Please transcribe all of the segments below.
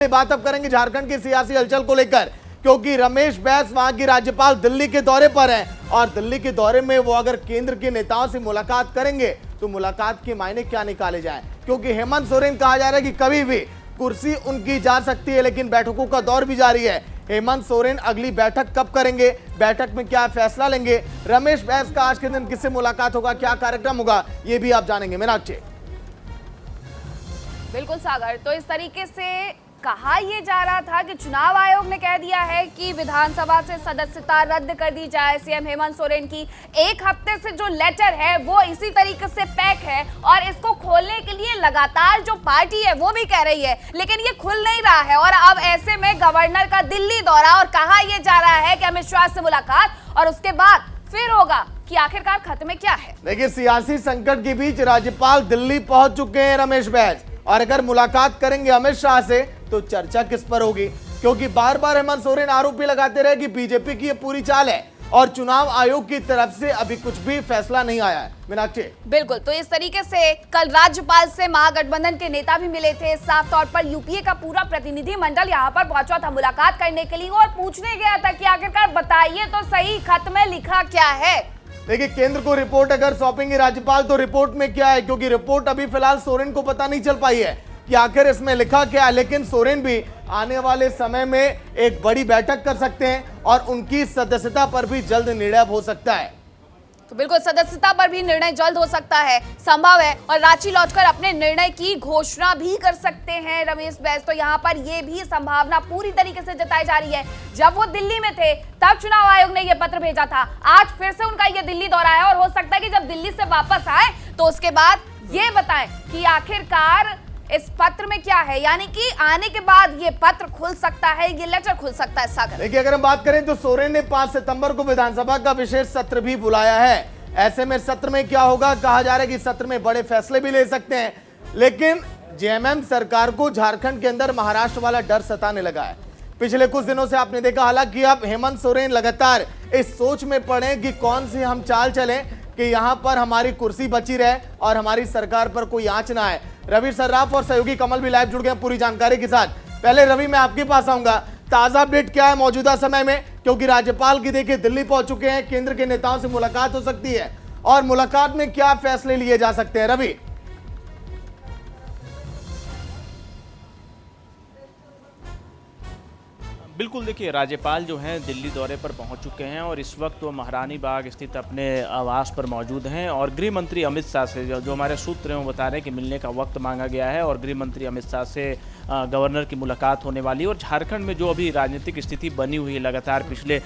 बात अब करेंगे झारखंड की सियासी हलचल को लेकर, क्योंकि रमेश बैस वहां की राज्यपाल दिल्ली के दौरे पर हैं और दिल्ली के दौरे में वो अगर केंद्र के नेताओं से मुलाकात करेंगे तो मुलाकात के मायने क्या निकाले जाएं, क्योंकि हेमंत सोरेन कहा जा रहा है कि कभी भी कुर्सी उनकी जा सकती है, लेकिन बैठकों का दौर भी जारी है। हेमंत सोरेन अगली बैठक कब करेंगे, बैठक में क्या फैसला लेंगे, रमेश बैस का आज के दिन किससे मुलाकात होगा, क्या कार्यक्रम होगा, ये भी आप जानेंगे। मीनाक्षी। बिल्कुल सागर, तो इस तरीके से कहा यह जा रहा था कि चुनाव आयोग ने कह दिया है कि विधानसभा से सदस्यता रद्द कर दी जाए। सीएम हेमंत सोरेन की एक हफ्ते से जो लेटर है वो इसी तरीके से पैक है और इसको खोलने के लिए लगातार जो पार्टी है वो भी कह रही है, लेकिन ये खुल नहीं रहा है। और अब ऐसे में गवर्नर का दिल्ली दौरा और कहा यह जा रहा है कि अमित शाह से मुलाकात और उसके बाद फिर होगा कि आखिरकार खत्म में क्या है। देखिए, सियासी संकट के बीच राज्यपाल दिल्ली पहुंच चुके हैं रमेश बैस, और अगर मुलाकात करेंगे अमित शाह से तो चर्चा किस पर होगी, क्योंकि बार बार हेमंत सोरेन आरोप भी लगाते रहे कि बीजेपी की ये पूरी चाल है और चुनाव आयोग की तरफ से अभी कुछ भी फैसला नहीं आया है। मीनाक्षी। बिल्कुल, तो इस तरीके से कल राज्यपाल से महागठबंधन के नेता भी मिले थे। साफ तौर पर यूपीए का पूरा प्रतिनिधिमंडल यहाँ पर पहुंचा था मुलाकात करने के लिए और पूछने गया था कि आखिरकार बताइए तो सही, खत में लिखा क्या है। देखिए, केंद्र को रिपोर्ट अगर सौंपेंगे राज्यपाल तो रिपोर्ट में क्या है, क्योंकि रिपोर्ट अभी फिलहाल सोरेन को पता नहीं चल पाई है कि आखिर इसमें लिखा क्या है, लेकिन सोरेन भी आने वाले समय में एक बड़ी बैठक कर सकते हैं और उनकी सदस्यता पर भी जल्द निर्णय हो सकता है। तो बिल्कुल, सदस्यता पर भी निर्णय जल्द हो सकता है, संभव है, और रांची लौटकर अपने निर्णय की घोषणा भी कर सकते हैं रमेश बैस। तो यहाँ पर ये भी संभावना पूरी तरीके से जताई जा रही है। जब वो दिल्ली में थे तब चुनाव आयोग ने ये पत्र भेजा था, आज फिर से उनका ये दिल्ली दौरा है और हो सकता है कि जब दिल्ली से वापस आए तो उसके बाद ये बताएं कि आखिरकार इस पत्र में क्या है, यानी कि आने के बाद ये पत्र खुल सकता है, ये लेटर खुल सकता है। सागर, देखिए, अगर हम बात करें तो सोरेन ने 5 सितंबर को विधानसभा का विशेष सत्र भी बुलाया है। ऐसे में सत्र में क्या होगा, कहा जा रहा है कि सत्र में बड़े फैसले भी ले सकते हैं, लेकिन जेएमएम सरकार को झारखंड के अंदर महाराष्ट्र वाला डर सताने लगा है। पिछले कुछ दिनों से आपने देखा, हालांकि अब हेमंत सोरेन लगातार इस सोच में पड़े कि कौन सी हम चाल चलें कि यहां पर हमारी कुर्सी बची रहे और हमारी सरकार पर कोई आंच ना आए। रवि सर्राफ और सहयोगी कमल भी लाइव जुड़ गए पूरी जानकारी के साथ। पहले रवि, मैं आपके पास आऊंगा, ताजा अपडेट क्या है मौजूदा समय में, क्योंकि राज्यपाल की देखिए दिल्ली पहुंच चुके हैं, केंद्र के नेताओं से मुलाकात हो सकती है और मुलाकात में क्या फैसले लिए जा सकते हैं। रवि। बिल्कुल, देखिए, राज्यपाल जो हैं दिल्ली दौरे पर पहुंच चुके हैं और इस वक्त वो महारानी बाग स्थित अपने आवास पर मौजूद हैं और गृह मंत्री अमित शाह से जो हमारे सूत्र हैं वो बता रहे हैं कि मिलने का वक्त मांगा गया है और गृह मंत्री अमित शाह से गवर्नर की मुलाकात होने वाली है। और झारखंड में जो अभी राजनीतिक स्थिति बनी हुई है, लगातार पिछले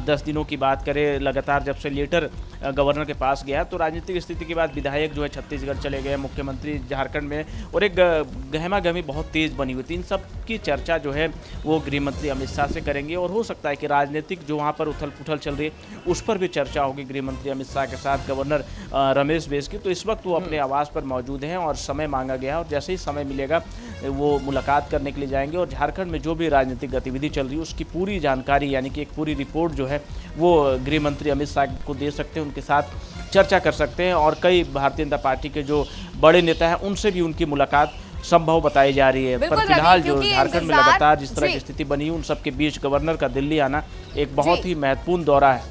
10 दिनों की बात करें, लगातार जब से लेटर गवर्नर के पास गया तो राजनीतिक स्थिति के बाद विधायक जो है छत्तीसगढ़ चले गए, मुख्यमंत्री झारखंड में, और एक गहमा गहमी बहुत तेज बनी हुई थी। इन सब की चर्चा जो है वो गृह मंत्री अमित शाह से करेंगे और हो सकता है कि राजनीतिक जो वहाँ पर उथल पुथल चल रही है उस पर भी चर्चा होगी गृह मंत्री अमित शाह के साथ गवर्नर रमेश बैस की। तो इस वक्त वो अपने आवास पर मौजूद हैं और समय मांगा गया है और जैसे ही समय मिलेगा वो मुलाकात करने के लिए जाएंगे और झारखंड में जो भी राजनीतिक गतिविधि चल रही है उसकी पूरी जानकारी, यानी कि एक पूरी रिपोर्ट जो है वो गृह मंत्री अमित शाह को दे सकते हैं, उनके साथ चर्चा कर सकते हैं और कई भारतीय जनता पार्टी के जो बड़े नेता हैं उनसे भी उनकी मुलाकात संभव बताई जा रही है। पर फिलहाल जो झारखंड में लगातार जिस तरह की स्थिति बनी है उन सबके बीच गवर्नर का दिल्ली आना एक बहुत ही महत्वपूर्ण दौरा है।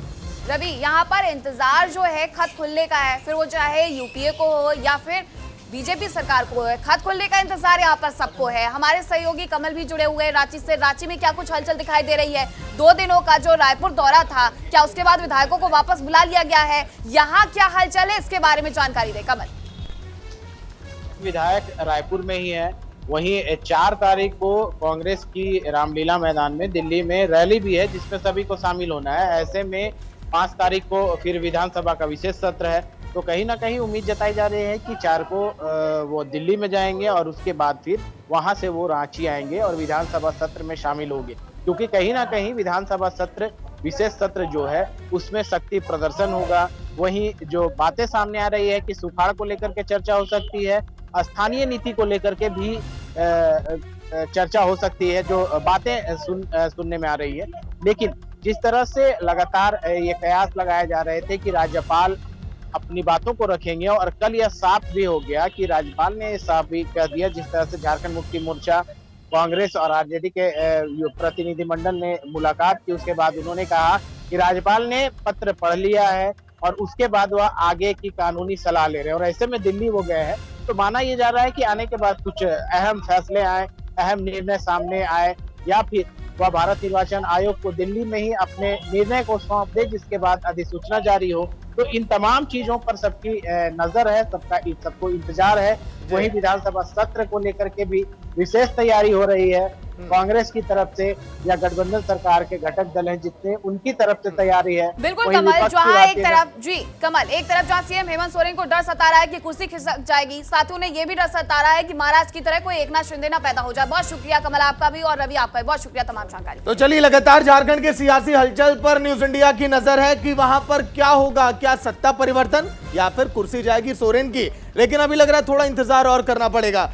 रवि, यहाँ पर इंतजार जो है खत खुलने का है, फिर वो चाहे यूपीए को हो या फिर बीजेपी सरकार को है, खत खुलने का इंतजार यहाँ पर सबको है। हमारे सहयोगी कमल भी जुड़े हुए हैं रांची से। रांची में क्या कुछ हलचल दिखाई दे रही है? 2 दिनों का जो रायपुर दौरा था, क्या उसके बाद विधायकों को वापस बुला लिया गया है? यहाँ क्या हलचल है, इसके बारे में जानकारी दे कमल। विधायक रायपुर में ही है, वहीं 4 तारीख को कांग्रेस की रामलीला मैदान में दिल्ली में रैली भी है जिसमें सभी को शामिल होना है। ऐसे में 5 तारीख को फिर विधानसभा का विशेष सत्र है, तो कहीं ना कहीं उम्मीद जताई जा रही है कि 4 को वो दिल्ली में जाएंगे और उसके बाद फिर वहां से वो रांची आएंगे और विधानसभा सत्र में शामिल होंगे, क्योंकि कहीं ना कहीं विधानसभा सत्र विशेष सत्र जो है उसमें शक्ति प्रदर्शन होगा। वहीं जो बातें सामने आ रही है कि सुखाड़ को लेकर के चर्चा हो सकती है, स्थानीय नीति को लेकर के भी चर्चा हो सकती है, जो बातें सुनने में आ रही है। लेकिन जिस तरह से लगातार ये कयास लगाए जा रहे थे कि राज्यपाल अपनी बातों को रखेंगे और कल यह साफ भी हो गया कि राज्यपाल ने साफ भी कह दिया, जिस तरह से झारखंड मुक्ति मोर्चा कांग्रेस और आरजेडी के प्रतिनिधिमंडल ने मुलाकात की, उसके बाद उन्होंने कहा कि राज्यपाल ने पत्र पढ़ लिया है और उसके बाद वह आगे की कानूनी सलाह ले रहे हैं, और ऐसे में दिल्ली वो गए हैं। तो माना यह जा रहा है कि आने के बाद कुछ अहम फैसले आए, अहम निर्णय सामने आए, या फिर वह भारत निर्वाचन आयोग को दिल्ली में ही अपने निर्णय को सौंप दे, जिसके बाद अधिसूचना जारी हो। तो इन तमाम चीजों पर सबकी नजर है, सबको इंतजार है। वही विधानसभा सत्र को लेकर के भी विशेष तैयारी हो रही है। कांग्रेस की तरफ से या गठबंधन सरकार के घटक दल हैं जितने, उनकी तरफ से तैयारी है। बिल्कुल वहीं कमल, विपक्ष की जहां बात एक ये तरफ जी कमल, एक तरफ जहां सीएम हेमंत सोरेन को डर सता रहा है कि कुर्सी खिसक जाएगी, साथियों ने ये भी डर सता रहा है कि महाराज की तरह कोई एकनाथ शिंदे ना पैदा हो जाए। बहुत शुक्रिया कमल आपका भी, और रवि आपका भी बहुत शुक्रिया तमाम जानकारी। तो चलिए, लगातार झारखंड के सियासी हलचल पर न्यूज इंडिया की नजर है कि वहां पर क्या होगा, क्या सत्ता परिवर्तन या फिर कुर्सी जाएगी सोरेन की। लेकिन अभी लग रहा है थोड़ा इंतजार और करना पड़ेगा।